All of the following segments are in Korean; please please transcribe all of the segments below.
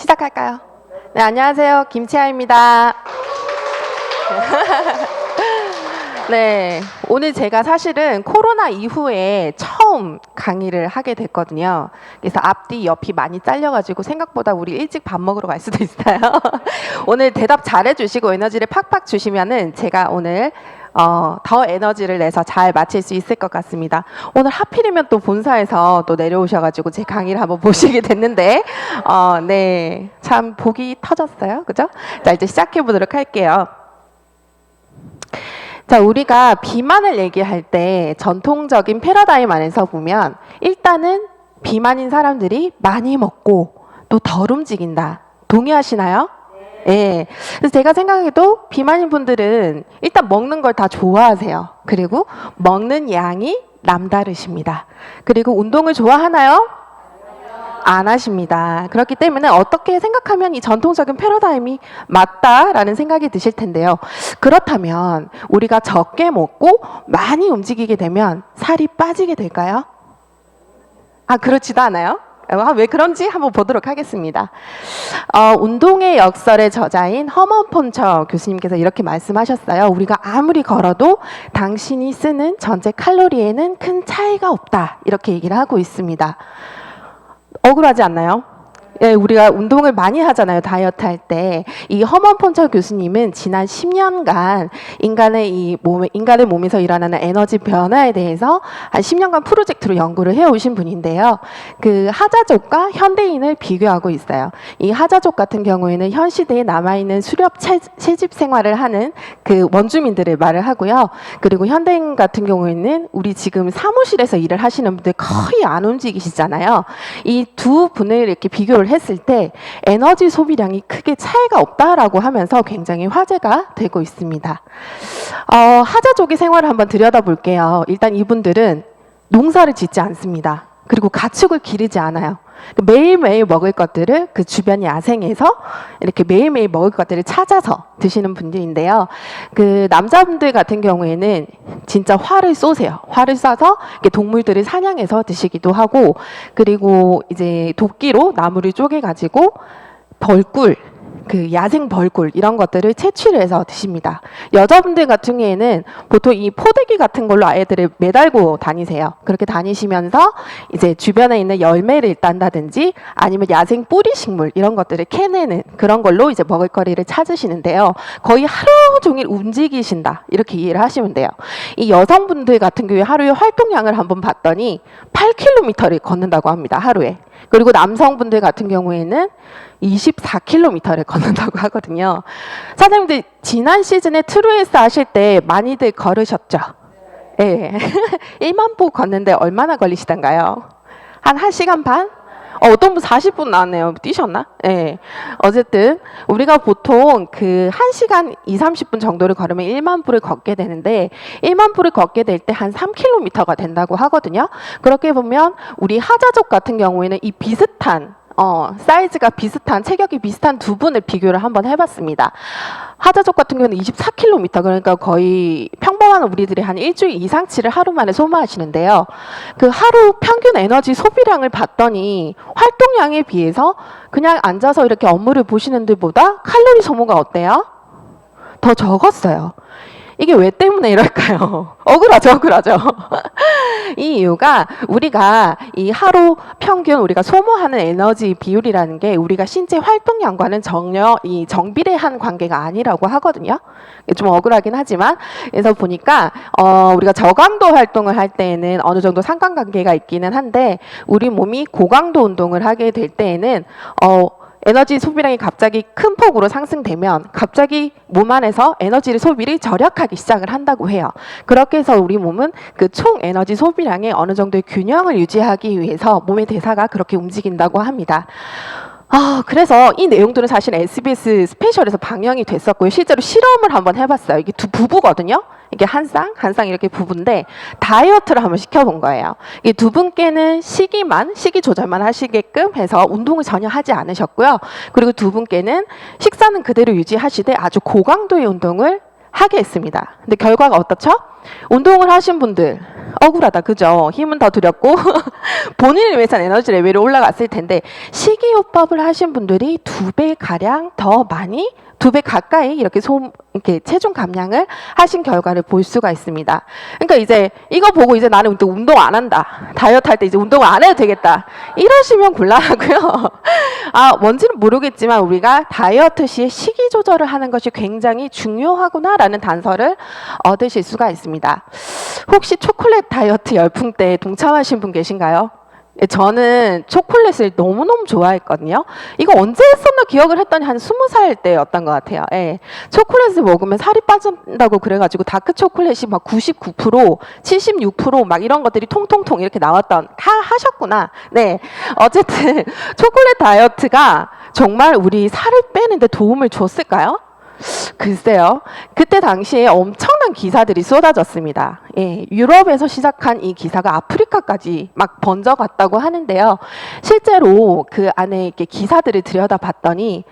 시작할까요? 네, 안녕하세요. 김치아입니다. 네, 오늘 제가 사실은 코로나 이후에 처음 강의를 하게 됐거든요. 그래서 앞뒤 옆이 많이 잘려가지고 생각보다 우리 일찍 밥 먹으러 갈 수도 있어요. 오늘 대답 잘해주시고 에너지를 팍팍 주시면은 제가 오늘 더 에너지를 내서 잘 마칠 수 있을 것 같습니다. 오늘 하필이면 또 본사에서 또 내려오셔가지고 제 강의를 한번 보시게 됐는데, 네, 참 복이 터졌어요. 그죠? 자, 이제 시작해 보도록 할게요. 자, 우리가 비만을 얘기할 때 전통적인 패러다임 안에서 보면 일단은 비만인 사람들이 많이 먹고 또 덜 움직인다. 동의하시나요? 예. 그래서 제가 생각해도 비만인 분들은 일단 먹는 걸 다 좋아하세요. 그리고 먹는 양이 남다르십니다. 그리고 운동을 좋아하나요? 안 하십니다. 그렇기 때문에 어떻게 생각하면 이 전통적인 패러다임이 맞다라는 생각이 드실 텐데요. 그렇다면 우리가 적게 먹고 많이 움직이게 되면 살이 빠지게 될까요? 그렇지도 않아요. 왜 그런지 한번 보도록 하겠습니다. 운동의 역설의 저자인 허먼 폰처 교수님께서 이렇게 말씀하셨어요. 우리가 아무리 걸어도 당신이 쓰는 전체 칼로리에는 큰 차이가 없다. 이렇게 얘기를 하고 있습니다. 억울하지 않나요? 예, 우리가 운동을 많이 하잖아요. 다이어트 할 때. 이 허먼 폰처 교수님은 지난 10년간 인간의 몸에서 일어나는 에너지 변화에 대해서 한 10년간 프로젝트로 연구를 해오신 분인데요. 그 하자족과 현대인을 비교하고 있어요. 이 하자족 같은 경우에는 현 시대에 남아있는 수렵 채집 생활을 하는 그 원주민들을 말을 하고요. 그리고 현대인 같은 경우에는 우리 지금 사무실에서 일을 하시는 분들 거의 안 움직이시잖아요. 이 두 분을 이렇게 비교를 했을 때 에너지 소비량이 크게 차이가 없다라고 하면서 굉장히 화제가 되고 있습니다. 하자족의 생활을 한번 들여다볼게요. 일단 이분들은 농사를 짓지 않습니다. 그리고 가축을 기르지 않아요. 매일매일 먹을 것들을 그 주변 야생에서 이렇게 매일매일 먹을 것들을 찾아서 드시는 분들인데요. 그 남자분들 같은 경우에는 진짜 활을 쏘세요. 활을 쏴서 동물들을 사냥해서 드시기도 하고, 그리고 이제 도끼로 나무를 쪼개가지고 벌꿀, 그 야생 벌꿀 이런 것들을 채취를 해서 드십니다. 여자분들 같은 경우에는 보통 이 포대기 같은 걸로 아이들을 매달고 다니세요. 그렇게 다니시면서 이제 주변에 있는 열매를 딴다든지 아니면 야생 뿌리 식물 이런 것들을 캐내는 그런 걸로 이제 먹을거리를 찾으시는데요. 거의 하루 종일 움직이신다 이렇게 이해를 하시면 돼요. 이 여성분들 같은 경우에 하루에 활동량을 한번 봤더니 8km를 걷는다고 합니다. 하루에. 그리고 남성분들 같은 경우에는 24km를 걷는다고 하거든요. 사장님들 지난 시즌에 트루에스 하실 때 많이들 걸으셨죠? 예. 1만 보 걷는데 얼마나 걸리시던가요? 한 1시간 반? 어떤 분 40분 나왔네요. 뛰셨나? 예. 어쨌든 우리가 보통 그 1시간 2, 30분 정도를 걸으면 1만 보를 걷게 되는데 1만 보를 걷게 될 때 한 3km가 된다고 하거든요. 그렇게 보면 우리 하자족 같은 경우에는 이 비슷한 사이즈가 비슷한, 체격이 비슷한 두 분을 비교를 한번 해봤습니다. 하자족 같은 경우는 24km, 그러니까 거의 평범한 우리들이 한 일주일 이상치를 하루 만에 소모하시는데요. 그 하루 평균 에너지 소비량을 봤더니 활동량에 비해서 그냥 앉아서 이렇게 업무를 보시는 들보다 칼로리 소모가 어때요? 더 적었어요. 이게 왜 때문에 이럴까요? 억울하죠. 이 이유가 우리가 이 하루 평균 우리가 소모하는 에너지 비율이라는 게 우리가 신체 활동량과는 전혀 이 정비례한 관계가 아니라고 하거든요. 좀 억울하긴 하지만 그래서 보니까 우리가 저강도 활동을 할 때에는 어느 정도 상관관계가 있기는 한데 우리 몸이 고강도 운동을 하게 될 때에는 에너지 소비량이 갑자기 큰 폭으로 상승되면 갑자기 몸 안에서 에너지를 소비를 절약하기 시작을 한다고 해요. 그렇게 해서 우리 몸은 그 총 에너지 소비량에 어느 정도의 균형을 유지하기 위해서 몸의 대사가 그렇게 움직인다고 합니다. 그래서 이 내용들은 사실 SBS 스페셜에서 방영이 됐었고요. 실제로 실험을 한번 해봤어요. 이게 두 부부거든요. 이게 한 쌍 이렇게 부부인데 다이어트를 한번 시켜본 거예요. 이 두 분께는 식이 조절만 하시게끔 해서 운동을 전혀 하지 않으셨고요. 그리고 두 분께는 식사는 그대로 유지하시되 아주 고강도의 운동을 하게 했습니다. 근데 결과가 어떻죠? 운동을 하신 분들 억울하다, 그죠? 힘은 더 들였고 본인을 위해서는 에너지 레벨이 올라갔을 텐데 식이요법을 하신 분들이 2배 가량 더 많이 2배 가까이 이렇게 체중 감량을 하신 결과를 볼 수가 있습니다. 그러니까 이제 이거 보고 이제 나는 운동 안 한다. 다이어트 할 때 이제 운동을 안 해도 되겠다. 이러시면 곤란하고요. 뭔지는 모르겠지만 우리가 다이어트 시에 식이 조절을 하는 것이 굉장히 중요하구나라는 단서를 얻으실 수가 있습니다. 혹시 초콜릿 다이어트 열풍 때 동참하신 분 계신가요? 저는 초콜릿을 너무너무 좋아했거든요. 이거 언제 했었나 기억을 했더니 한 20살 때였던 것 같아요. 예. 초콜릿을 먹으면 살이 빠진다고 그래가지고 다크 초콜릿이 막 99%, 76% 막 이런 것들이 통통통 이렇게 나왔던, 하셨구나. 네. 어쨌든 초콜릿 다이어트가 정말 우리 살을 빼는데 도움을 줬을까요? 글쎄요. 그때 당시에 엄청난 기사들이 쏟아졌습니다. 예, 유럽에서 시작한 이 기사가 아프리카까지 막 번져갔다고 하는데요. 실제로 그 안에 이렇게 기사들을 들여다봤더니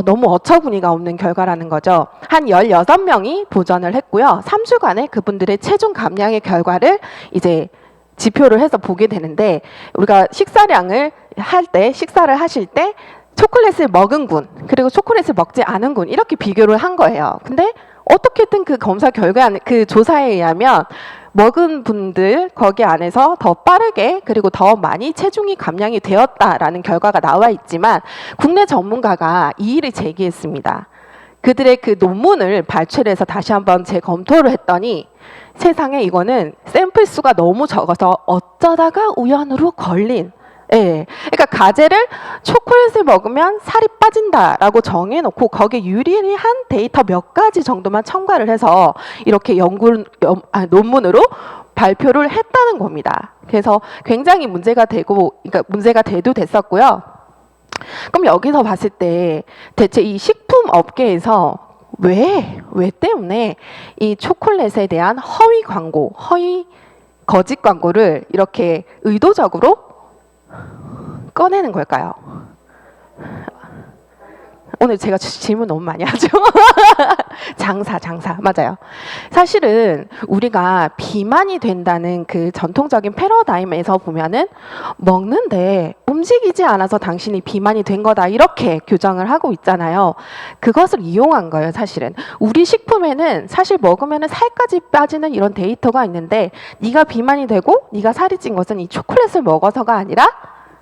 너무 어처구니가 없는 결과라는 거죠. 한 16명이 도전을 했고요. 3주간의 그분들의 체중 감량의 결과를 이제 지표를 해서 보게 되는데, 우리가 식사를 하실 때 초콜릿을 먹은 군 그리고 초콜릿을 먹지 않은 군 이렇게 비교를 한 거예요. 근데 어떻게든 그 검사 결과, 그 조사에 의하면 먹은 분들 거기 안에서 더 빠르게 그리고 더 많이 체중이 감량이 되었다라는 결과가 나와 있지만, 국내 전문가가 이의를 제기했습니다. 그들의 그 논문을 발췌를 해서 다시 한번 재검토를 했더니 세상에 이거는 샘플 수가 너무 적어서 어쩌다가 우연으로 걸린, 예, 그러니까 가제를 초콜릿을 먹으면 살이 빠진다라고 정해놓고 거기에 유리한 데이터 몇 가지 정도만 첨가를 해서 이렇게 논문으로 발표를 했다는 겁니다. 그래서 굉장히 문제가 되고, 그러니까 문제가 됐었고요. 그럼 여기서 봤을 때 대체 이 식품 업계에서 왜 때문에 이 초콜릿에 대한 허위 광고, 거짓 광고를 이렇게 의도적으로 꺼내는 걸까요? 오늘 제가 질문 너무 많이 하죠. 장사 맞아요. 사실은 우리가 비만이 된다는 그 전통적인 패러다임에서 보면은 먹는데 움직이지 않아서 당신이 비만이 된 거다 이렇게 규정을 하고 있잖아요. 그것을 이용한 거예요. 사실은 우리 식품에는 사실 먹으면은 살까지 빠지는 이런 데이터가 있는데, 네가 비만이 되고 네가 살이 찐 것은 이 초콜릿을 먹어서가 아니라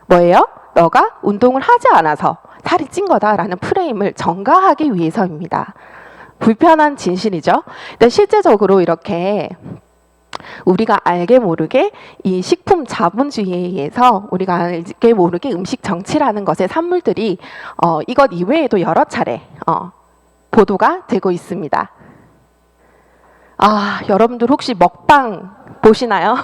뭐예요? 너가 운동을 하지 않아서 살이 찐 거다라는 프레임을 전가하기 위해서입니다. 불편한 진실이죠. 근데 실제적으로 이렇게 우리가 알게 모르게 이 식품 자본주의에 의해서 우리가 알게 모르게 음식 정치라는 것의 산물들이 이것 이외에도 여러 차례 보도가 되고 있습니다. 여러분들 혹시 먹방 보시나요?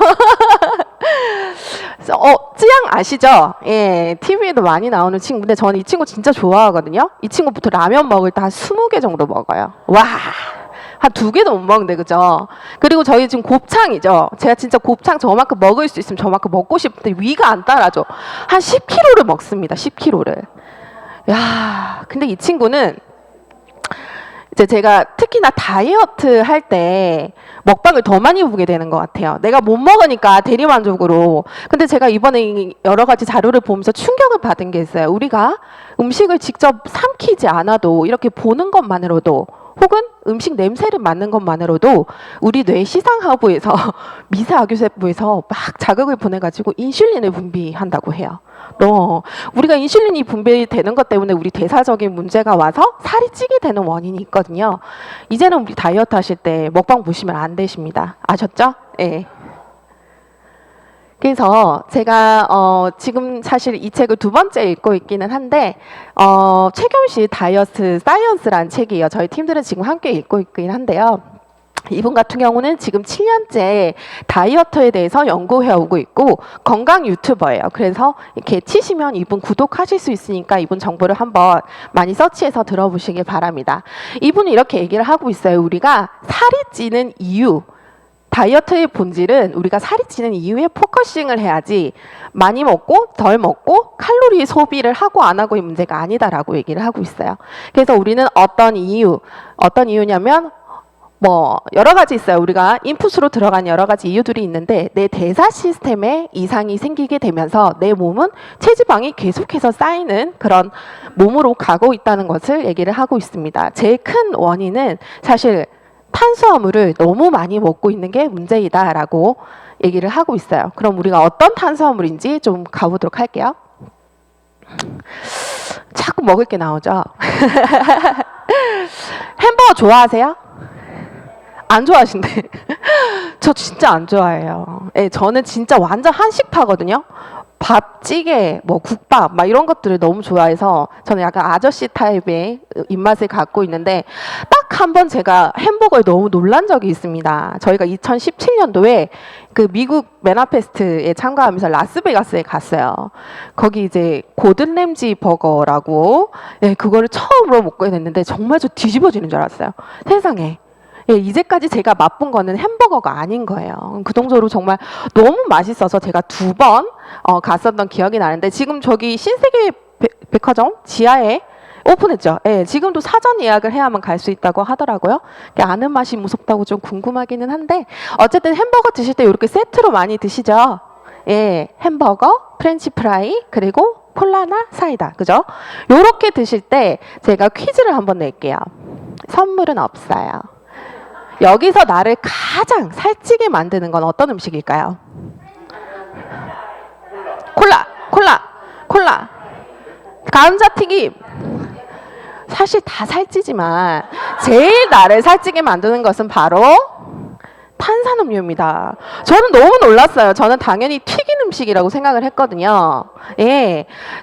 쯔양 아시죠? 예, TV에도 많이 나오는 친구인데 저는 이 친구 진짜 좋아하거든요. 이 친구부터 라면 먹을 때 한 20개 정도 먹어요. 와, 한 2개도 못 먹는데, 그죠? 그리고 저희 지금 곱창이죠. 제가 진짜 곱창 저만큼 먹을 수 있으면 저만큼 먹고 싶은데 위가 안 따라줘. 한 10kg를 먹습니다. 10kg를. 야, 근데 이 친구는 이제 제가 특히나 다이어트 할 때 먹방을 더 많이 보게 되는 것 같아요. 내가 못 먹으니까 대리만족으로. 근데 제가 이번에 여러 가지 자료를 보면서 충격을 받은 게 있어요. 우리가 음식을 직접 삼키지 않아도 이렇게 보는 것만으로도, 혹은 음식 냄새를 맡는 것만으로도 우리 뇌 시상하부에서 미세아교세포에서 막 자극을 보내가지고 인슐린을 분비한다고 해요. 우리가 인슐린이 분비되는 것 때문에 우리 대사적인 문제가 와서 살이 찌게 되는 원인이 있거든요. 이제는 우리 다이어트 하실 때 먹방 보시면 안 되십니다. 아셨죠? 예. 그래서 제가 지금 사실 이 책을 2번째 읽고 있기는 한데, 최경실 다이어트 사이언스라는 책이에요. 저희 팀들은 지금 함께 읽고 있긴 한데요. 이분 같은 경우는 지금 7년째 다이어트에 대해서 연구해 오고 있고 건강 유튜버예요. 그래서 이렇게 치시면 이분 구독하실 수 있으니까 이분 정보를 한번 많이 서치해서 들어보시길 바랍니다. 이분은 이렇게 얘기를 하고 있어요. 우리가 살이 찌는 이유, 다이어트의 본질은 우리가 살이 찌는 이유에 포커싱을 해야지 많이 먹고 덜 먹고 칼로리 소비를 하고 안 하고의 문제가 아니다라고 얘기를 하고 있어요. 그래서 우리는 어떤 이유냐면 뭐 여러 가지 있어요. 우리가 인풋으로 들어간 여러 가지 이유들이 있는데 내 대사 시스템에 이상이 생기게 되면서 내 몸은 체지방이 계속해서 쌓이는 그런 몸으로 가고 있다는 것을 얘기를 하고 있습니다. 제일 큰 원인은 사실 탄수화물을 너무 많이 먹고 있는 게 문제이다라고 얘기를 하고 있어요. 그럼 우리가 어떤 탄수화물인지 좀 가보도록 할게요. 자꾸 먹을 게 나오죠. 햄버거 좋아하세요? 안 좋아하신대. 저 진짜 안 좋아해요. 네, 저는 진짜 완전 한식파거든요. 밥, 찌개, 뭐 국밥 막 이런 것들을 너무 좋아해서 저는 약간 아저씨 타입의 입맛을 갖고 있는데 딱 한 번 제가 햄버거에 너무 놀란 적이 있습니다. 저희가 2017년도에 그 미국 맨하페스트에 참가하면서 라스베가스에 갔어요. 거기 이제 고든 램지 버거라고 그거를 처음으로 먹게 됐는데 정말 저 뒤집어지는 줄 알았어요. 세상에. 이제까지 제가 맛본 거는 햄버거가 아닌 거예요. 그 정도로 정말 너무 맛있어서 제가 2번 갔었던 기억이 나는데 지금 저기 신세계 백화점 지하에 오픈했죠. 지금도 사전 예약을 해야만 갈 수 있다고 하더라고요. 아는 맛이 무섭다고 좀 궁금하기는 한데 어쨌든 햄버거 드실 때 이렇게 세트로 많이 드시죠. 햄버거, 프렌치 프라이, 그리고 콜라나 사이다. 그죠? 요렇게 드실 때 제가 퀴즈를 한번 낼게요. 선물은 없어요. 여기서 나를 가장 살찌게 만드는 건 어떤 음식일까요? 콜라. 감자튀김. 사실 다 살찌지만 제일 나를 살찌게 만드는 것은 바로 탄산음료입니다. 저는 너무 놀랐어요. 저는 당연히 튀긴 음식이라고 생각을 했거든요.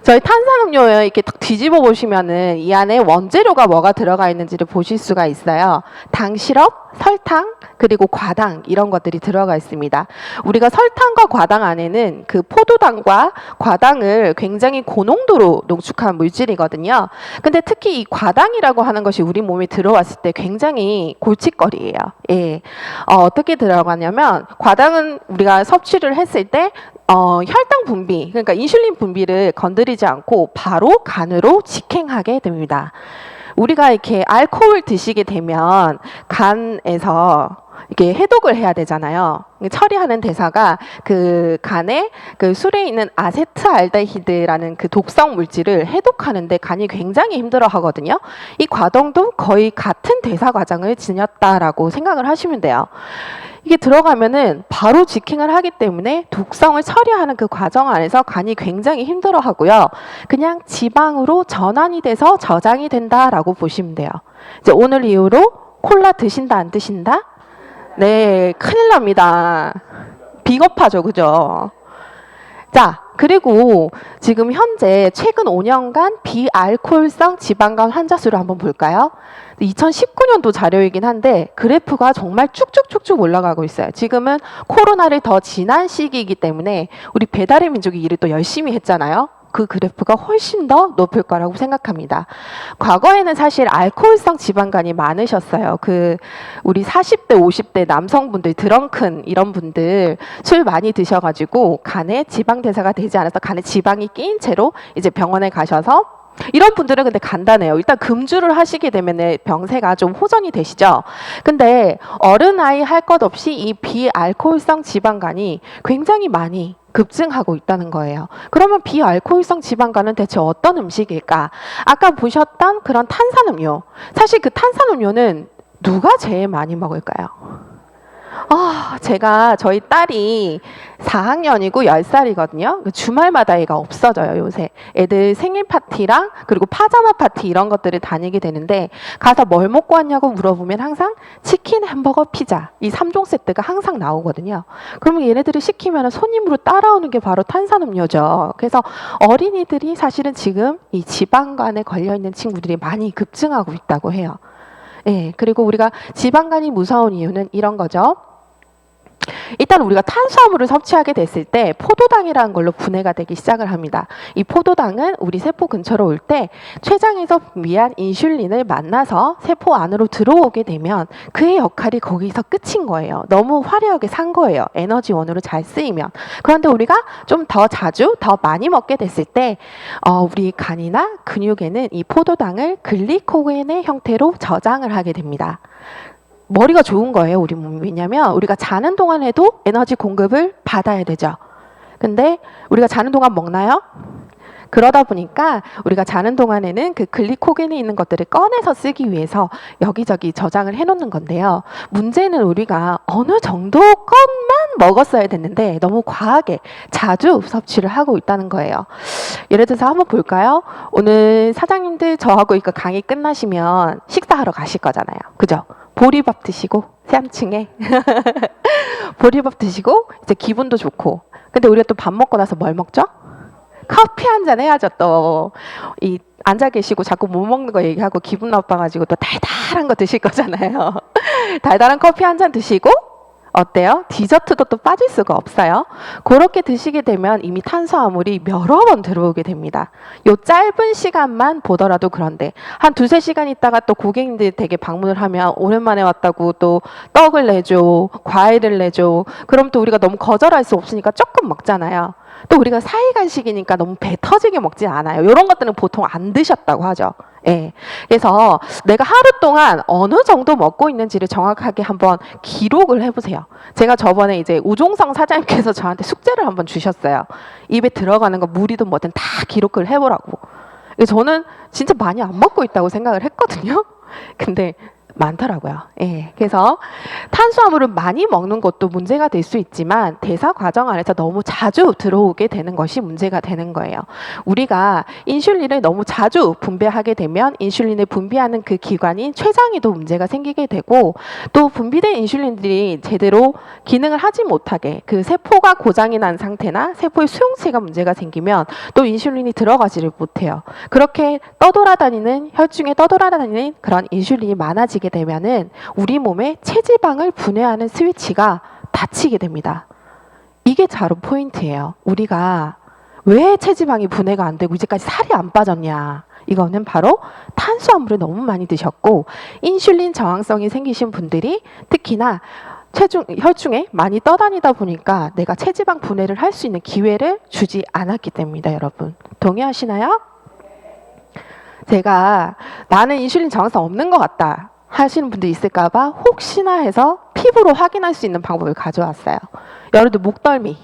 저희 탄산음료에 이렇게 딱 뒤집어 보시면은 이 안에 원재료가 뭐가 들어가 있는지를 보실 수가 있어요. 당 시럽, 설탕, 그리고 과당 이런 것들이 들어가 있습니다. 우리가 설탕과 과당 안에는 그 포도당과 과당을 굉장히 고농도로 농축한 물질이거든요. 근데 특히 이 과당이라고 하는 것이 우리 몸에 들어왔을 때 굉장히 골칫거리예요. 어떻게 들어가냐면 과당은 우리가 섭취를 했을 때 혈당 분비, 그러니까 인슐린 분비를 건드리지 않고 바로 간으로 직행하게 됩니다. 우리가 이렇게 알코올 드시게 되면 간에서 이렇게 해독을 해야 되잖아요. 처리하는 대사가 그 간에 그 술에 있는 아세트알데히드라는 그 독성 물질을 해독하는데 간이 굉장히 힘들어 하거든요. 이 과정도 거의 같은 대사 과정을 지녔다라고 생각을 하시면 돼요. 이게 들어가면은 바로 직행을 하기 때문에 독성을 처리하는 그 과정 안에서 간이 굉장히 힘들어 하고요. 그냥 지방으로 전환이 돼서 저장이 된다라고 보시면 돼요. 이제 오늘 이후로 콜라 드신다 안 드신다? 네, 큰일 납니다. 비겁하죠, 그죠? 자, 그리고 지금 현재 최근 5년간 비알코올성 지방간 환자 수를 한번 볼까요? 2019년도 자료이긴 한데 그래프가 정말 쭉쭉쭉쭉 올라가고 있어요. 지금은 코로나를 더 지난 시기이기 때문에 우리 배달의 민족이 일을 또 열심히 했잖아요. 그 그래프가 훨씬 더 높을 거라고 생각합니다. 과거에는 사실 알코올성 지방간이 많으셨어요. 우리 40대, 50대 남성분들, 드렁큰 이런 분들 술 많이 드셔가지고 간에 지방 대사가 되지 않아서 간에 지방이 끼인 채로 이제 병원에 가셔서 이런 분들은 근데 간단해요. 일단 금주를 하시게 되면 병세가 좀 호전이 되시죠. 근데 어른아이 할 것 없이 이 비알코올성 지방간이 굉장히 많이 급증하고 있다는 거예요. 그러면 비알코올성 지방간은 대체 어떤 음식일까? 아까 보셨던 그런 탄산음료. 사실 그 탄산음료는 누가 제일 많이 먹을까요? 제가 저희 딸이 4학년이고 10살이거든요. 주말마다 애가 없어져요, 요새. 애들 생일 파티랑 그리고 파자마 파티 이런 것들을 다니게 되는데 가서 뭘 먹고 왔냐고 물어보면 항상 치킨, 햄버거, 피자 이 3종 세트가 항상 나오거든요. 그러면 얘네들이 시키면 손님으로 따라오는 게 바로 탄산음료죠. 그래서 어린이들이 사실은 지금 이 지방간에 걸려있는 친구들이 많이 급증하고 있다고 해요. 그리고 우리가 지방간이 무서운 이유는 이런 거죠. 일단 우리가 탄수화물을 섭취하게 됐을 때 포도당이라는 걸로 분해가 되기 시작을 합니다. 이 포도당은 우리 세포 근처로 올 때 췌장에서 분비한 인슐린을 만나서 세포 안으로 들어오게 되면 그의 역할이 거기서 끝인 거예요. 너무 화려하게 산 거예요. 에너지원으로 잘 쓰이면. 그런데 우리가 좀 더 자주 더 많이 먹게 됐을 때 우리 간이나 근육에는 이 포도당을 글리코겐의 형태로 저장을 하게 됩니다. 머리가 좋은 거예요, 우리 몸이. 왜냐면 우리가 자는 동안에도 에너지 공급을 받아야 되죠. 근데 우리가 자는 동안 먹나요? 그러다 보니까 우리가 자는 동안에는 그 글리코겐이 있는 것들을 꺼내서 쓰기 위해서 여기저기 저장을 해놓는 건데요. 문제는 우리가 어느 정도 것만 먹었어야 됐는데 너무 과하게 자주 섭취를 하고 있다는 거예요. 예를 들어서 한번 볼까요? 오늘 사장님들 저하고 이거 강의 끝나시면 식사하러 가실 거잖아요. 그죠? 보리밥 드시고 3층에 보리밥 드시고 이제 기분도 좋고. 근데 우리가 또 밥 먹고 나서 뭘 먹죠? 커피 한 잔 해야죠. 또 이 앉아 계시고 자꾸 못 먹는 거 얘기하고 기분 나빠가지고 또 달달한 거 드실 거잖아요. 달달한 커피 한 잔 드시고 어때요? 디저트도 또 빠질 수가 없어요. 그렇게 드시게 되면 이미 탄수화물이 여러 번 들어오게 됩니다. 요 짧은 시간만 보더라도. 그런데 한 두세 시간 있다가 또 고객님들이 되게 방문을 하면 오랜만에 왔다고 또 떡을 내줘, 과일을 내줘. 그럼 또 우리가 너무 거절할 수 없으니까 조금 먹잖아요. 또 우리가 사이간식이니까 너무 배 터지게 먹지 않아요. 이런 것들은 보통 안 드셨다고 하죠. 예. 그래서 내가 하루 동안 어느 정도 먹고 있는지를 정확하게 한번 기록을 해보세요. 제가 저번에 이제 우종성 사장님께서 저한테 숙제를 한번 주셨어요. 입에 들어가는 거 물이든 뭐든 다 기록을 해보라고. 저는 진짜 많이 안 먹고 있다고 생각을 했거든요. 근데 많더라고요. 예. 그래서 탄수화물을 많이 먹는 것도 문제가 될 수 있지만 대사 과정 안에서 너무 자주 들어오게 되는 것이 문제가 되는 거예요. 우리가 인슐린을 너무 자주 분비하게 되면 인슐린을 분비하는 그 기관인 췌장에도 문제가 생기게 되고, 또 분비된 인슐린들이 제대로 기능을 하지 못하게 그 세포가 고장이 난 상태나 세포의 수용체가 문제가 생기면 또 인슐린이 들어가지를 못해요. 그렇게 떠돌아다니는 혈중에 떠돌아다니는 그런 인슐린이 많아지게 되면은 우리 몸에 체지방을 분해하는 스위치가 닫히게 됩니다. 이게 바로 포인트예요. 우리가 왜 체지방이 분해가 안 되고 이제까지 살이 안 빠졌냐? 이거는 바로 탄수화물을 너무 많이 드셨고 인슐린 저항성이 생기신 분들이 특히나 혈중에 많이 떠다니다 보니까 내가 체지방 분해를 할 수 있는 기회를 주지 않았기 때문입니다. 여러분 동의하시나요? 제가 나는 인슐린 저항성 없는 것 같다 하시는 분들 있을까봐 혹시나 해서 피부로 확인할 수 있는 방법을 가져왔어요. 여러분들 목덜미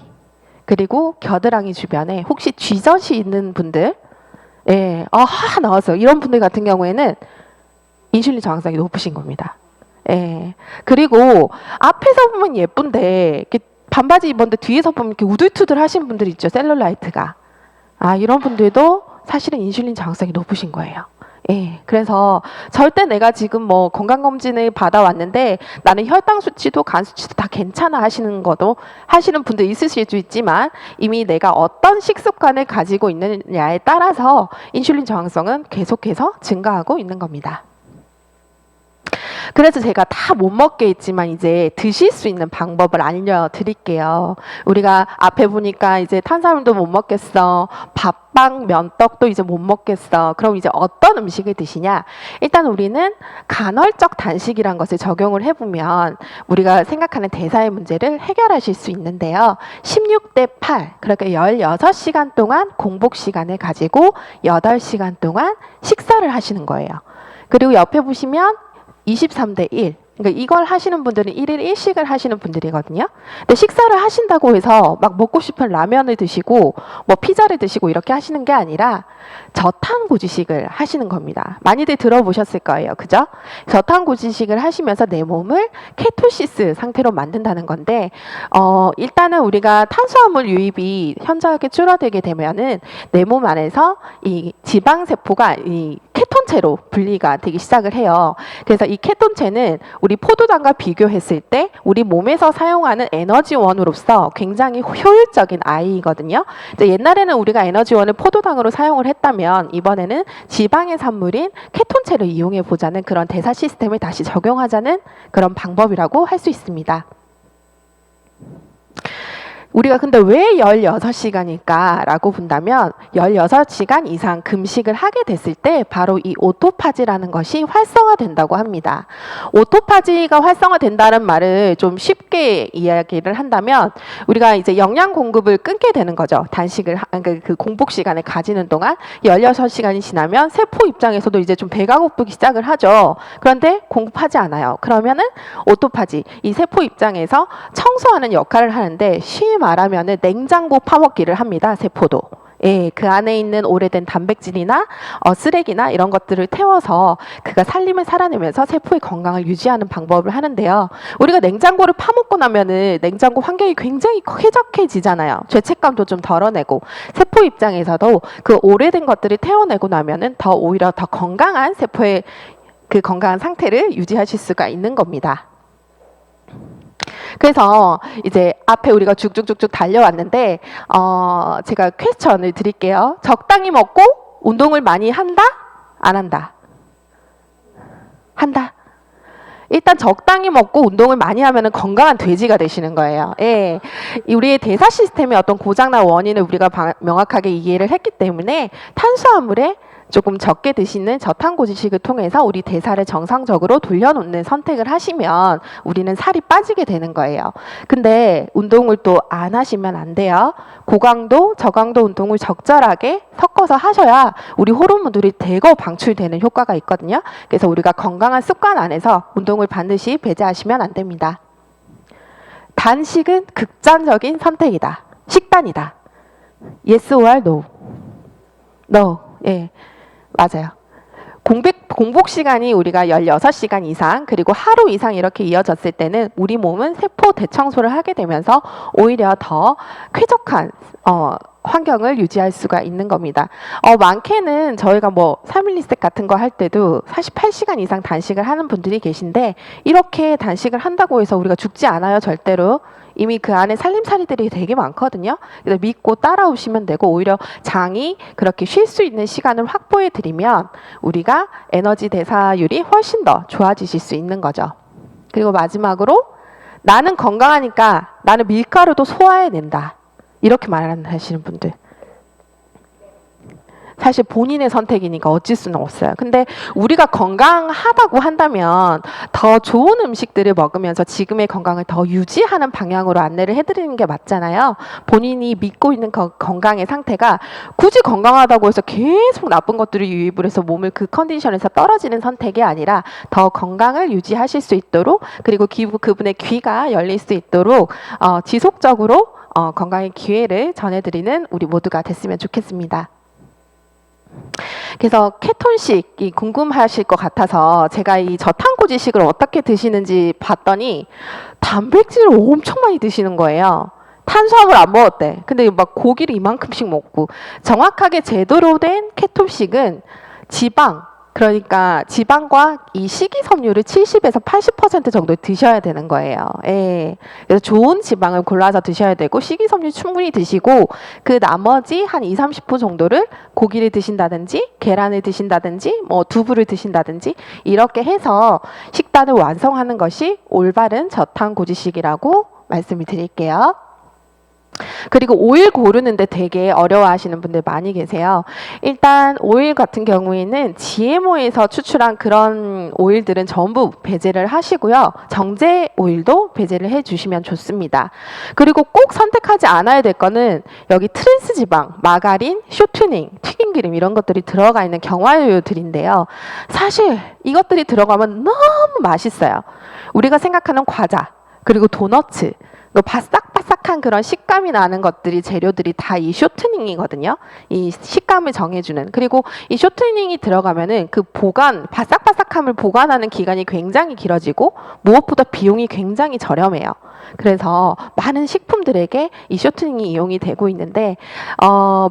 그리고 겨드랑이 주변에 혹시 쥐젖이 있는 분들, 예, 나왔어요. 이런 분들 같은 경우에는 인슐린 저항성이 높으신 겁니다. 예, 그리고 앞에서 보면 예쁜데 이렇게 반바지 입었는데 뒤에서 보면 이렇게 우둘투둘 하신 분들 있죠. 셀룰라이트가. 이런 분들도 사실은 인슐린 저항성이 높으신 거예요. 예, 그래서 절대 내가 지금 뭐 건강검진을 받아왔는데 나는 혈당 수치도 간 수치도 다 괜찮아 하시는 분들 있으실 수 있지만 이미 내가 어떤 식습관을 가지고 있느냐에 따라서 인슐린 저항성은 계속해서 증가하고 있는 겁니다. 그래서 제가 다 못 먹게 했지만 이제 드실 수 있는 방법을 알려드릴게요. 우리가 앞에 보니까 이제 탄수화물도 못 먹겠어. 밥빵, 면떡도 이제 못 먹겠어. 그럼 이제 어떤 음식을 드시냐? 일단 우리는 간헐적 단식이란 것을 적용을 해보면 우리가 생각하는 대사의 문제를 해결하실 수 있는데요. 16대 8, 그러니까 16시간 동안 공복 시간을 가지고 8시간 동안 식사를 하시는 거예요. 그리고 옆에 보시면 23대 1. 그러니까 이걸 하시는 분들은 1일 1식을 하시는 분들이거든요. 근데 식사를 하신다고 해서 막 먹고 싶은 라면을 드시고 뭐 피자를 드시고 이렇게 하시는 게 아니라 저탄고지식을 하시는 겁니다. 많이들 들어보셨을 거예요. 그죠? 저탄고지식을 하시면서 내 몸을 케토시스 상태로 만든다는 건데 일단은 우리가 탄수화물 유입이 현저하게 줄어들게 되면은 내 몸 안에서 이 지방세포가 이 케톤체로 분리가 되기 시작을 해요. 그래서 이 케톤체는 우리 포도당과 비교했을 때 우리 몸에서 사용하는 에너지원으로서 굉장히 효율적인 아이거든요. 이제 옛날에는 우리가 에너지원을 포도당으로 사용을 했다면 이번에는 지방의 산물인 케톤체를 이용해 보자는 그런 대사 시스템을 다시 적용하자는 그런 방법이라고 할 수 있습니다. 우리가 근데 왜 16시간일까 라고 본다면 16시간 이상 금식을 하게 됐을 때 바로 이 오토파지라는 것이 활성화된다고 합니다. 오토파지가 활성화된다는 말을 좀 쉽게 이야기를 한다면 우리가 이제 영양 공급을 끊게 되는 거죠. 단식을 그 공복 시간을 가지는 동안 16시간이 지나면 세포 입장에서도 이제 좀 배가 고프기 시작을 하죠. 그런데 공급하지 않아요. 그러면은 오토파지, 이 세포 입장에서 청소하는 역할을 하는데 쉬이 말하면은 냉장고 파먹기를 합니다. 세포도. 예, 그 안에 있는 오래된 단백질이나 쓰레기나 이런 것들을 태워서 그가 살림을 살아내면서 세포의 건강을 유지하는 방법을 하는데요. 우리가 냉장고를 파먹고 나면은 냉장고 환경이 굉장히 쾌적해지잖아요. 죄책감도 좀 덜어내고 세포 입장에서도 그 오래된 것들을 태워내고 나면은 더 오히려 더 건강한 세포의 그 건강한 상태를 유지하실 수가 있는 겁니다. 그래서 이제 앞에 우리가 쭉쭉쭉쭉 달려왔는데 제가 퀘스천을 드릴게요. 적당히 먹고 운동을 많이 한다? 안 한다? 한다. 일단 적당히 먹고 운동을 많이 하면 건강한 돼지가 되시는 거예요. 예. 우리의 대사 시스템의 어떤 고장난 원인을 우리가 명확하게 이해를 했기 때문에 탄수화물에 조금 적게 드시는 저탄고지식을 통해서 우리 대사를 정상적으로 돌려놓는 선택을 하시면 우리는 살이 빠지게 되는 거예요. 근데 운동을 또 안 하시면 안 돼요. 고강도, 저강도 운동을 적절하게 섞어서 하셔야 우리 호르몬들이 대거 방출되는 효과가 있거든요. 그래서 우리가 건강한 습관 안에서 운동을 반드시 배제하시면 안 됩니다. 단식은 극단적인 선택이다. 식단이다. Yes or no? No. 예. 맞아요. 공복 시간이 우리가 16시간 이상 그리고 하루 이상 이렇게 이어졌을 때는 우리 몸은 세포 대청소를 하게 되면서 오히려 더 쾌적한 환경을 유지할 수가 있는 겁니다. 많게는 저희가 뭐 3일 리셋 같은 거 할 때도 48시간 이상 단식을 하는 분들이 계신데 이렇게 단식을 한다고 해서 우리가 죽지 않아요. 절대로. 이미 그 안에 살림살이들이 되게 많거든요. 그래서 믿고 따라오시면 되고 오히려 장이 그렇게 쉴 수 있는 시간을 확보해 드리면 우리가 에너지 대사율이 훨씬 더 좋아지실 수 있는 거죠. 그리고 마지막으로 나는 건강하니까 나는 밀가루도 소화해낸다. 이렇게 말하시는 분들. 사실 본인의 선택이니까 어쩔 수는 없어요. 근데 우리가 건강하다고 한다면 더 좋은 음식들을 먹으면서 지금의 건강을 더 유지하는 방향으로 안내를 해드리는 게 맞잖아요. 본인이 믿고 있는 건강의 상태가 굳이 건강하다고 해서 계속 나쁜 것들을 유입을 해서 몸을 그 컨디션에서 떨어지는 선택이 아니라 더 건강을 유지하실 수 있도록 그리고 그분의 귀가 열릴 수 있도록 지속적으로 건강의 기회를 전해드리는 우리 모두가 됐으면 좋겠습니다. 그래서 케톤식이 궁금하실 것 같아서 제가 이 저탄고지식을 어떻게 드시는지 봤더니 단백질을 엄청 많이 드시는 거예요. 탄수화물 안 먹었대. 근데 막 고기를 이만큼씩 먹고 정확하게 제대로 된 케톤식은 그러니까 지방과 이 식이섬유를 70에서 80% 정도 드셔야 되는 거예요. 예. 그래서 좋은 지방을 골라서 드셔야 되고 식이섬유 충분히 드시고 그 나머지 한 20-30% 정도를 고기를 드신다든지 계란을 드신다든지 뭐 두부를 드신다든지 이렇게 해서 식단을 완성하는 것이 올바른 저탄고지식이라고 말씀을 드릴게요. 그리고 오일 고르는데 되게 어려워하시는 분들 많이 계세요. 일단 오일 같은 경우에는 GMO에서 추출한 그런 오일들은 전부 배제를 하시고요. 정제 오일도 배제를 해주시면 좋습니다. 그리고 꼭 선택하지 않아야 될 거는 여기 트랜스 지방, 마가린, 쇼트닝, 튀김 기름 이런 것들이 들어가 있는 경화요들인데요. 사실 이것들이 들어가면 너무 맛있어요. 우리가 생각하는 과자, 그리고 도너츠, 바싹바싹한 그런 식감이 나는 것들이 재료들이 다 이 쇼트닝이거든요. 이 식감을 정해주는. 그리고 이 쇼트닝이 들어가면은 그 바싹바싹함을 보관하는 기간이 굉장히 길어지고 무엇보다 비용이 굉장히 저렴해요. 그래서 많은 식품들에게 이 쇼트닝이 이용이 되고 있는데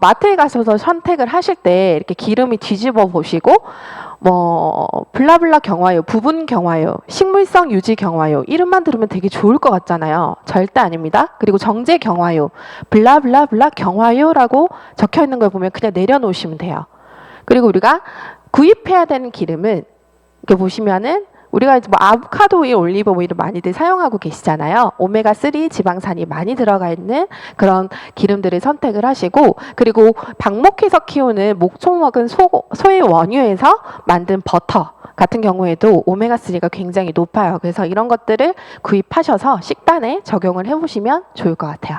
마트에 가셔서 선택을 하실 때 이렇게 기름이 뒤집어 보시고 뭐 블라블라 경화요, 부분 경화요, 식물성 유지 경화요 이름만 들으면 되게 좋을 것 같잖아요. 절대 아닙니다. 그리고 정제 경화요, 블라블라블라 경화요라고 적혀 있는 걸 보면 그냥 내려놓으시면 돼요. 그리고 우리가 구입해야 되는 기름은 이렇게 보시면은 우리가 이제 뭐 아보카도 오일, 올리브 오일을 많이들 사용하고 계시잖아요. 오메가3 지방산이 많이 들어가 있는 그런 기름들을 선택을 하시고, 그리고 방목해서 키우는 목초 먹은 소의 원유에서 만든 버터 같은 경우에도 오메가3가 굉장히 높아요. 그래서 이런 것들을 구입하셔서 식단에 적용을 해보시면 좋을 것 같아요.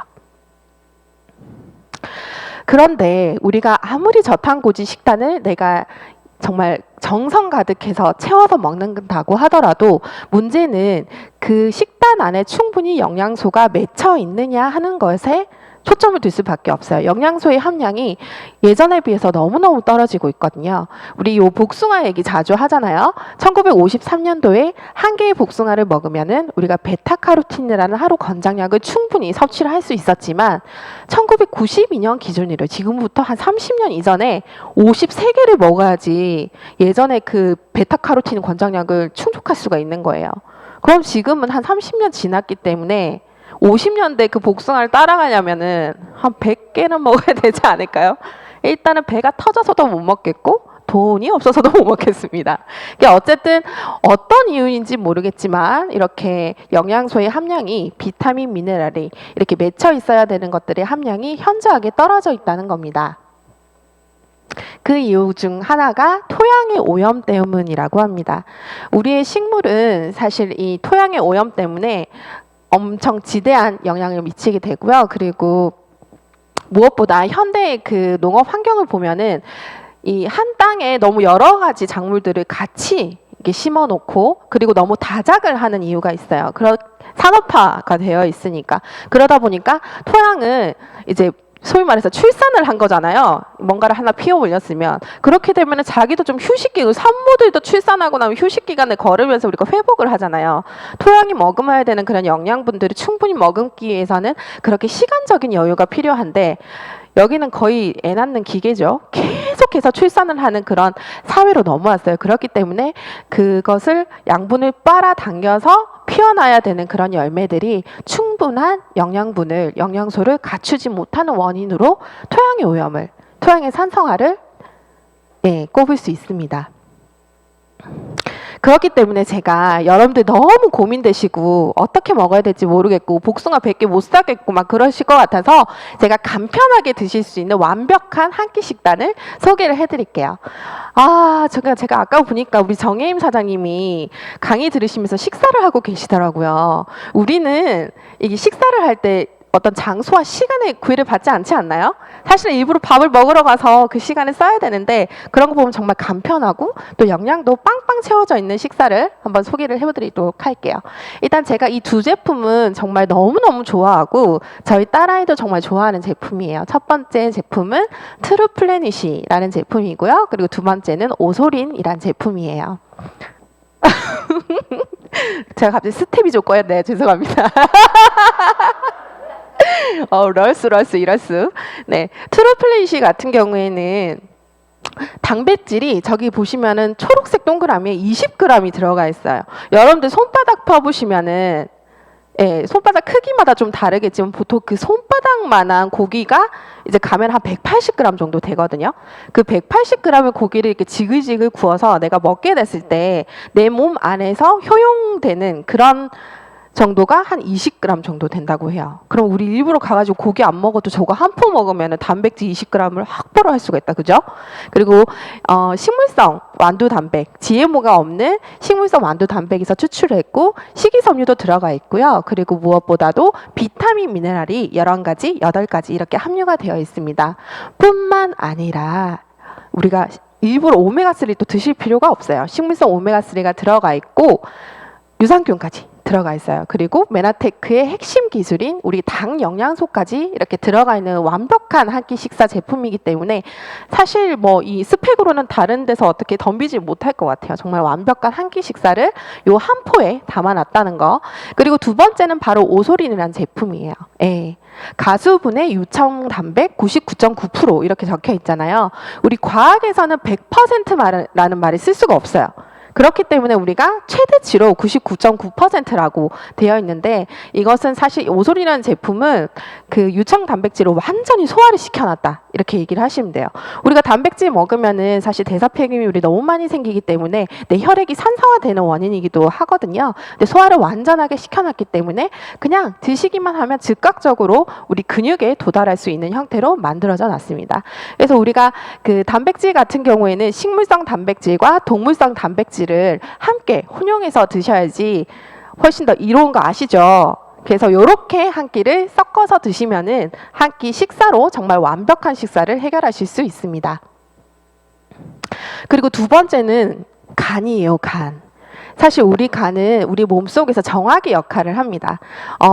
그런데 우리가 아무리 저탄고지 식단을 내가 정말 정성 가득해서 채워서 먹는다고 하더라도 문제는 그 식단 안에 충분히 영양소가 맺혀 있느냐 하는 것에 초점을 둘 수밖에 없어요. 영양소의 함량이 예전에 비해서 너무너무 떨어지고 있거든요. 우리 요 복숭아 얘기 자주 하잖아요. 1953년도에 한 개의 복숭아를 먹으면은 우리가 베타카로틴이라는 하루 권장량을 충분히 섭취를 할 수 있었지만 1992년 기준으로 지금부터 한 30년 이전에 53개를 먹어야지 예전에 그 베타카로틴 권장량을 충족할 수가 있는 거예요. 그럼 지금은 한 30년 지났기 때문에 50년대 그 복숭아를 따라가려면은 한 100개는 먹어야 되지 않을까요? 일단은 배가 터져서도 못 먹겠고 돈이 없어서도 못 먹겠습니다. 그러니까 어쨌든 어떤 이유인지 모르겠지만 이렇게 영양소의 함량이 비타민, 미네랄이 이렇게 맺혀 있어야 되는 것들의 함량이 현저하게 떨어져 있다는 겁니다. 그 이유 중 하나가 토양의 오염 때문이라고 합니다. 우리의 식물은 사실 이 토양의 오염 때문에 엄청 지대한 영향을 미치게 되고요. 그리고 무엇보다 현대의 그 농업 환경을 보면은 이 한 땅에 너무 여러 가지 작물들을 같이 이렇게 심어 놓고 그리고 너무 다작을 하는 이유가 있어요. 그런 산업화가 되어 있으니까. 그러다 보니까 토양을 이제 소위 말해서 출산을 한 거잖아요. 뭔가를 하나 피워 올렸으면. 그렇게 되면 자기도 좀 휴식기간, 산모들도 출산하고 나면 휴식기간을 걸으면서 우리가 회복을 하잖아요. 토양이 머금어야 되는 그런 영양분들을 충분히 머금기 위해서는 그렇게 시간적인 여유가 필요한데 여기는 거의 애 낳는 기계죠. 계속해서 출산을 하는 그런 사회로 넘어왔어요. 그렇기 때문에 그것을 양분을 빨아당겨서 피어나야 되는 그런 열매들이 충분한 영양소를 갖추지 못하는 원인으로 토양의 오염을, 토양의 산성화를 꼽을 수 있습니다. 그렇기 때문에 제가 여러분들 너무 고민되시고 어떻게 먹어야 될지 모르겠고 복숭아 100개 못 사겠고 막 그러실 것 같아서 제가 간편하게 드실 수 있는 완벽한 한 끼 식단을 소개를 해드릴게요. 제가 아까 보니까 우리 정혜임 사장님이 강의 들으시면서 식사를 하고 계시더라고요. 우리는 이게 식사를 할 때 어떤 장소와 시간의 구애를 받지 않지 않나요? 사실 일부러 밥을 먹으러 가서 그 시간을 써야 되는데 그런 거 보면 정말 간편하고 또 영양도 빵빵 채워져 있는 식사를 한번 소개를 해드리도록 할게요. 일단 제가 이 두 제품은 정말 너무너무 좋아하고 저희 딸아이도 정말 좋아하는 제품이에요. 첫 번째 제품은 트루플래닛이라는 제품이고요. 그리고 두 번째는 오소린이라는 제품이에요. 제가 갑자기 스텝이 좀 꼬였네요. 죄송합니다. 럴스. 네. 트루플래닛 같은 경우에는 단백질이 저기 보시면은 초록색 동그라미에 20g이 들어가 있어요. 여러분들 손바닥 펴보시면은 손바닥 크기마다 좀 다르겠지만 보통 그 손바닥만한 고기가 이제 가면 한 180g 정도 되거든요. 그 180g의 고기를 이렇게 지글지글 구워서 내가 먹게 됐을 때 내 몸 안에서 효용되는 그런 정도가 한 20g 정도 된다고 해요. 그럼 우리 일부러 가가지고 고기 안 먹어도 저거 한 포 먹으면 단백질 20g을 확보를 할 수가 있다. 그죠? 그리고 식물성 완두 단백, GMO가 없는 식물성 완두 단백에서 추출했고 식이섬유도 들어가 있고요. 그리고 무엇보다도 비타민, 미네랄이 11가지, 8가지 이렇게 함유가 되어 있습니다. 뿐만 아니라 우리가 일부러 오메가3 또 드실 필요가 없어요. 식물성 오메가3가 들어가 있고 유산균까지 들어가 있어요. 그리고 메나테크의 핵심 기술인 우리 당 영양소까지 이렇게 들어가 있는 완벽한 한 끼 식사 제품이기 때문에 사실 뭐 이 스펙으로는 다른 데서 어떻게 덤비지 못할 것 같아요. 정말 완벽한 한 끼 식사를 요 한 포에 담아놨다는 거. 그리고 두 번째는 바로 오소린이라는 제품이에요. 가수분의 유청 단백 99.9% 이렇게 적혀 있잖아요. 우리 과학에서는 100%라는 말을 쓸 수가 없어요. 그렇기 때문에 우리가 최대치로 99.9%라고 되어 있는데, 이것은 사실 오솔이라는 제품은 그 유청 단백질을 완전히 소화를 시켜놨다, 이렇게 얘기를 하시면 돼요. 우리가 단백질 먹으면은 사실 대사폐기물이 너무 많이 생기기 때문에 내 혈액이 산성화되는 원인이기도 하거든요. 근데 소화를 완전하게 시켜놨기 때문에 그냥 드시기만 하면 즉각적으로 우리 근육에 도달할 수 있는 형태로 만들어져 놨습니다. 그래서 우리가 그 단백질 같은 경우에는 식물성 단백질과 동물성 단백질을 함께 혼용해서 드셔야지 훨씬 더 이로운 거 아시죠? 그래서 이렇게 한 끼를 섞어서 드시면은 한 끼 식사로 정말 완벽한 식사를 해결하실 수 있습니다. 그리고 두 번째는 간이에요, 간. 사실 우리 간은 우리 몸속에서 정화기 역할을 합니다.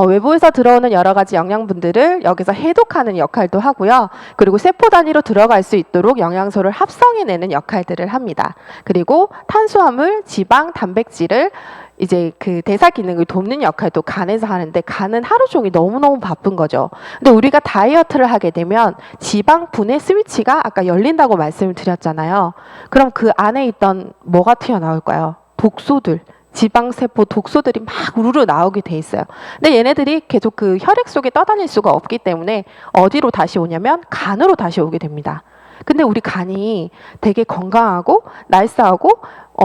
외부에서 들어오는 여러 가지 영양분들을 여기서 해독하는 역할도 하고요. 그리고 세포 단위로 들어갈 수 있도록 영양소를 합성해내는 역할들을 합니다. 그리고 탄수화물, 지방, 단백질을 이제 그 대사 기능을 돕는 역할도 간에서 하는데, 간은 하루 종일 너무너무 바쁜 거죠. 근데 우리가 다이어트를 하게 되면 지방 분해 스위치가 아까 열린다고 말씀을 드렸잖아요. 그럼 그 안에 있던 뭐가 튀어나올까요? 독소들, 지방세포 독소들이 막 우르르 나오게 돼 있어요. 근데 얘네들이 계속 그 혈액 속에 떠다닐 수가 없기 때문에 어디로 다시 오냐면 간으로 다시 오게 됩니다. 근데 우리 간이 되게 건강하고 날쌔하고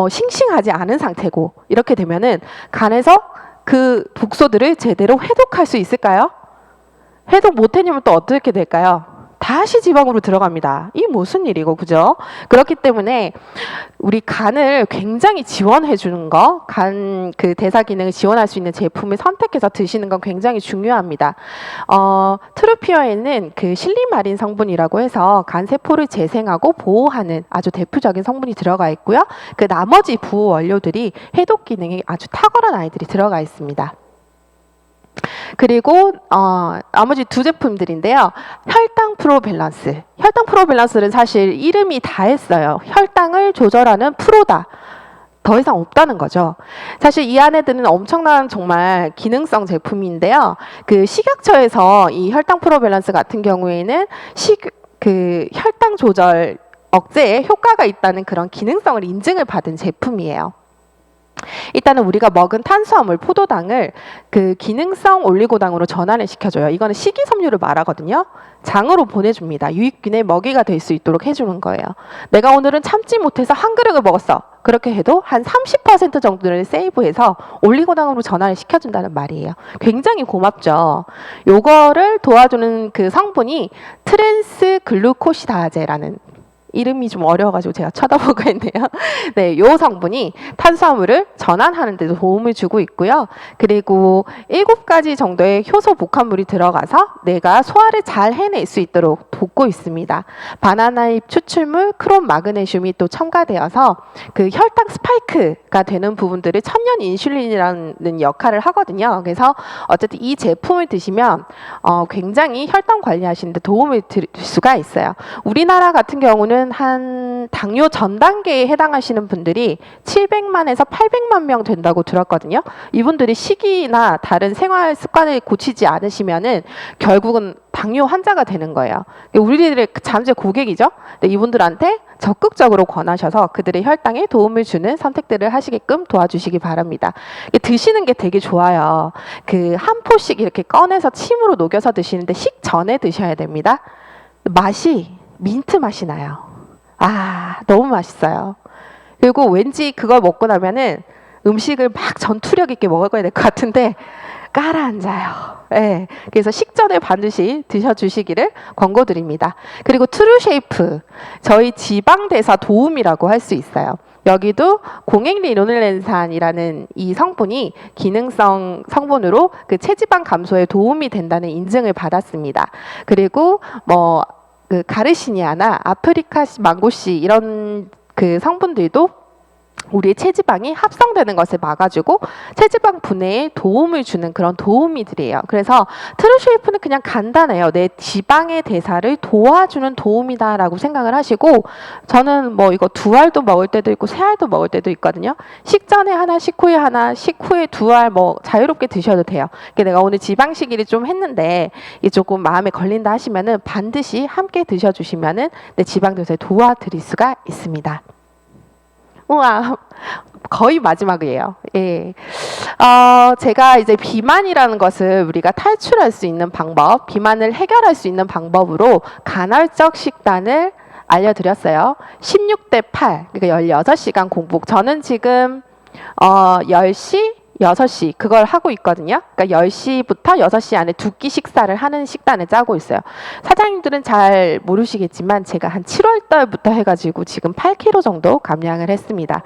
싱싱하지 않은 상태고, 이렇게 되면은 간에서 그 독소들을 제대로 해독할 수 있을까요? 해독 못해내면 또 어떻게 될까요? 다시 지방으로 들어갑니다. 이 무슨 일이고, 그죠? 그렇기 때문에 우리 간을 굉장히 지원해 주는 거, 간 그 대사 기능을 지원할 수 있는 제품을 선택해서 드시는 건 굉장히 중요합니다. 트루피어에는 그 실리마린 성분이라고 해서 간 세포를 재생하고 보호하는 아주 대표적인 성분이 들어가 있고요. 그 나머지 부호 원료들이 해독 기능이 아주 탁월한 아이들이 들어가 있습니다. 그리고 나머지 두 제품들인데요. 혈당 프로 밸런스. 혈당 프로 밸런스는 사실 이름이 다 했어요. 혈당을 조절하는 프로다. 더 이상 없다는 거죠. 사실 이 안에 드는 엄청난 정말 기능성 제품인데요. 그 식약처에서 이 혈당 프로 밸런스 같은 경우에는 그 혈당 조절 억제에 효과가 있다는 그런 기능성을 인증을 받은 제품이에요. 일단은 우리가 먹은 탄수화물, 포도당을 그 기능성 올리고당으로 전환을 시켜줘요. 이거는 식이섬유를 말하거든요. 장으로 보내줍니다. 유익균의 먹이가 될 수 있도록 해주는 거예요. 내가 오늘은 참지 못해서 한 그릇을 먹었어. 그렇게 해도 한 30% 정도를 세이브해서 올리고당으로 전환을 시켜준다는 말이에요. 굉장히 고맙죠. 요거를 도와주는 그 성분이 트랜스 글루코시다제라는, 이름이 좀 어려워가지고 제가 쳐다보고 있네요. 네, 요 성분이 탄수화물을 전환하는 데도 도움을 주고 있고요. 그리고 7가지 정도의 효소 복합물이 들어가서 내가 소화를 잘 해낼 수 있도록 돕고 있습니다. 바나나잎 추출물, 크롬 마그네슘이 또 첨가되어서 그 혈당 스파이크가 되는 부분들을 천연 인슐린이라는 역할을 하거든요. 그래서 어쨌든 이 제품을 드시면 굉장히 혈당 관리하시는 데 도움을 드릴 수가 있어요. 우리나라 같은 경우는 한 당뇨 전 단계에 해당하시는 분들이 700만에서 800만 명 된다고 들었거든요. 이분들이 식이나 다른 생활 습관을 고치지 않으시면은 결국은 당뇨 환자가 되는 거예요. 우리들의 잠재 고객이죠. 근데 이분들한테 적극적으로 권하셔서 그들의 혈당에 도움을 주는 선택들을 하시게끔 도와주시기 바랍니다. 드시는 게 되게 좋아요. 그 한 포씩 이렇게 꺼내서 침으로 녹여서 드시는데 식전에 드셔야 됩니다. 맛이 민트 맛이 나요. 너무 맛있어요. 그리고 왠지 그걸 먹고 나면은 음식을 막 전투력 있게 먹어야 될 것 같은데 가라앉아요. 네, 그래서 식전에 반드시 드셔주시기를 권고드립니다. 그리고 트루쉐이프, 저희 지방대사 도움이라고 할 수 있어요. 여기도 공액리노ler렌산이라는 이 성분이 기능성 성분으로 그 체지방 감소에 도움이 된다는 인증을 받았습니다. 그리고 그 가르시니아나 아프리카 망고씨 이런 그 성분들도 우리의 체지방이 합성되는 것을 막아주고 체지방 분해에 도움을 주는 그런 도우미들이에요. 그래서 트루쉐이프는 그냥 간단해요. 내 지방의 대사를 도와주는 도움이다라고 생각을 하시고, 저는 이거 2알도 먹을 때도 있고 3알도 먹을 때도 있거든요. 식전에 하나, 식후에 하나, 식후에 2알 자유롭게 드셔도 돼요. 내가 오늘 지방식이를 좀 했는데 이 조금 마음에 걸린다 하시면은 반드시 함께 드셔주시면은 내 지방 대사에 도와드릴 수가 있습니다. 우와, 거의 마지막이에요. 예. 제가 이제 비만이라는 것을 우리가 탈출할 수 있는 방법, 비만을 해결할 수 있는 방법으로 간헐적 식단을 알려드렸어요. 16대 8, 그러니까 16시간 공복. 저는 지금 10시, 6시 그걸 하고 있거든요. 그러니까 10시부터 6시 안에 두 끼 식사를 하는 식단을 짜고 있어요. 사장님들은 잘 모르시겠지만 제가 한 7월 달부터 해가지고 지금 8kg 정도 감량을 했습니다.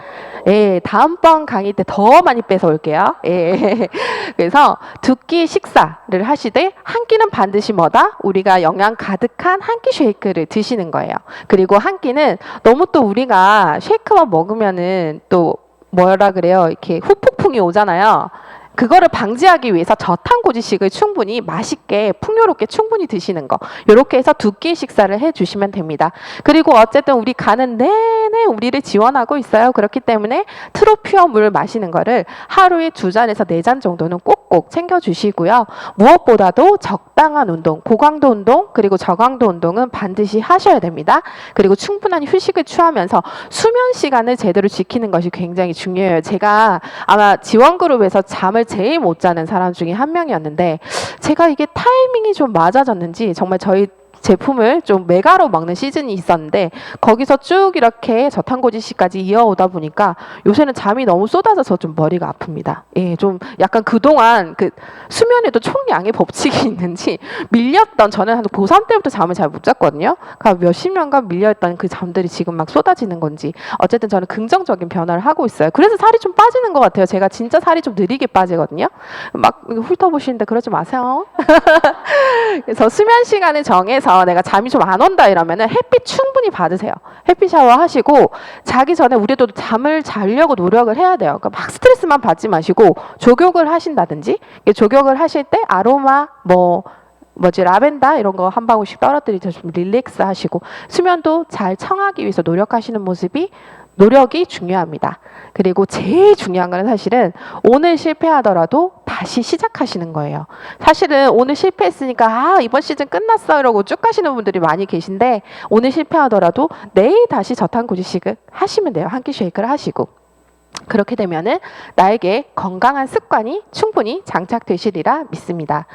예, 다음번 강의 때 더 많이 빼서 올게요. 예. 그래서 두 끼 식사를 하시되 한 끼는 반드시 뭐다? 우리가 영양 가득한 한 끼 쉐이크를 드시는 거예요. 그리고 한 끼는 너무 또 우리가 쉐이크만 먹으면은 또 뭐라 그래요? 이렇게 후폭풍이 오잖아요. 그거를 방지하기 위해서 저탄고지식을 충분히 맛있게 풍요롭게 충분히 드시는 거, 이렇게 해서 두 끼 식사를 해주시면 됩니다. 그리고 어쨌든 우리 가는 내내 우리를 지원하고 있어요. 그렇기 때문에 트로피어 물을 마시는 거를 하루에 2잔에서 4잔 정도는 꼭꼭 챙겨주시고요. 무엇보다도 적당한 운동, 고강도 운동 그리고 저강도 운동은 반드시 하셔야 됩니다. 그리고 충분한 휴식을 취하면서 수면 시간을 제대로 지키는 것이 굉장히 중요해요. 제가 아마 지원그룹에서 잠을 제일 못 자는 사람 중에 한 명이었는데, 제가 이게 타이밍이 좀 맞아졌는지 정말 저희 제품을 좀 메가로 먹는 시즌이 있었는데 거기서 쭉 이렇게 저탄고지식까지 이어오다 보니까 요새는 잠이 너무 쏟아져서 좀 머리가 아픕니다. 예, 좀 약간 그동안 그 수면에도 총량의 법칙이 있는지 밀렸던, 저는 한 고3 때부터 잠을 잘 못 잤거든요. 그러니까 몇십 년간 밀려있던 그 잠들이 지금 막 쏟아지는 건지 어쨌든 저는 긍정적인 변화를 하고 있어요. 그래서 살이 좀 빠지는 것 같아요. 제가 진짜 살이 좀 느리게 빠지거든요. 막 훑어보시는데 그러지 마세요. 그래서 수면 시간을 정해서 내가 잠이 좀 안 온다 이러면은 햇빛 충분히 받으세요. 햇빛 샤워 하시고 자기 전에 우리도 잠을 자려고 노력을 해야 돼요. 그러니까 막 스트레스만 받지 마시고 조격을 하신다든지, 조격을 하실 때 아로마 라벤더 이런 거 한 방울씩 떨어뜨리셔서 좀 릴렉스 하시고 수면도 잘 청하기 위해서 노력하시는 노력이 중요합니다. 그리고 제일 중요한 건 사실은 오늘 실패하더라도 다시 시작하시는 거예요. 사실은 오늘 실패했으니까 이번 시즌 끝났어 이러고 쭉 가시는 분들이 많이 계신데, 오늘 실패하더라도 내일 다시 저탄고지식을 하시면 돼요. 한 끼 쉐이크를 하시고. 그렇게 되면은 나에게 건강한 습관이 충분히 장착되시리라 믿습니다.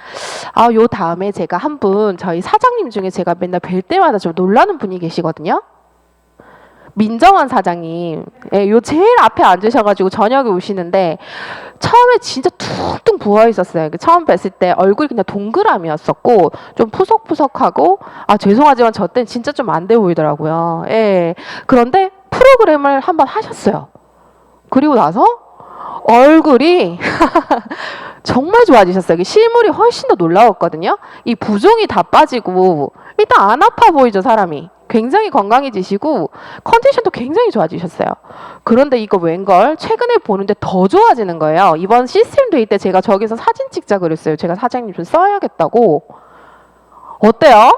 요 다음에 제가 한 분, 저희 사장님 중에 제가 맨날 뵐 때마다 좀 놀라는 분이 계시거든요. 민정원 사장님, 예, 요 제일 앞에 앉으셔가지고 저녁에 오시는데 처음에 진짜 퉁퉁 부어 있었어요. 처음 뵀을 때 얼굴이 그냥 동그라미였었고 좀 푸석푸석하고, 죄송하지만 저 때는 진짜 좀 안 돼 보이더라고요. 예, 그런데 프로그램을 한번 하셨어요. 그리고 나서 얼굴이 정말 좋아지셨어요. 실물이 훨씬 더 놀라웠거든요. 이 부종이 다 빠지고 일단 안 아파 보이죠, 사람이. 굉장히 건강해지시고 컨디션도 굉장히 좋아지셨어요. 그런데 이거 웬걸 최근에 보는데 더 좋아지는 거예요. 이번 시스템 데이 때 제가 저기서 사진 찍자 그랬어요. 제가 사장님 좀 써야겠다고. 어때요?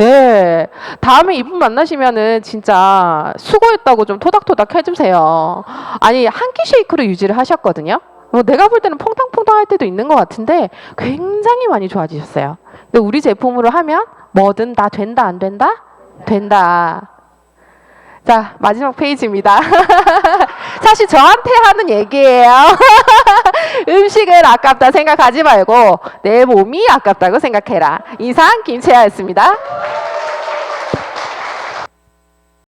예. 다음에 이분 만나시면은 진짜 수고했다고 좀 토닥토닥 해주세요. 아니, 한 끼 쉐이크로 유지를 하셨거든요. 내가 볼 때는 퐁당퐁당 할 때도 있는 것 같은데 굉장히 많이 좋아지셨어요. 근데 우리 제품으로 하면 뭐든 다 된다, 안 된다? 된다. 자, 마지막 페이지입니다. 사실 저한테 하는 얘기예요. 음식을 아깝다 생각하지 말고 내 몸이 아깝다고 생각해라. 이상 김채아였습니다.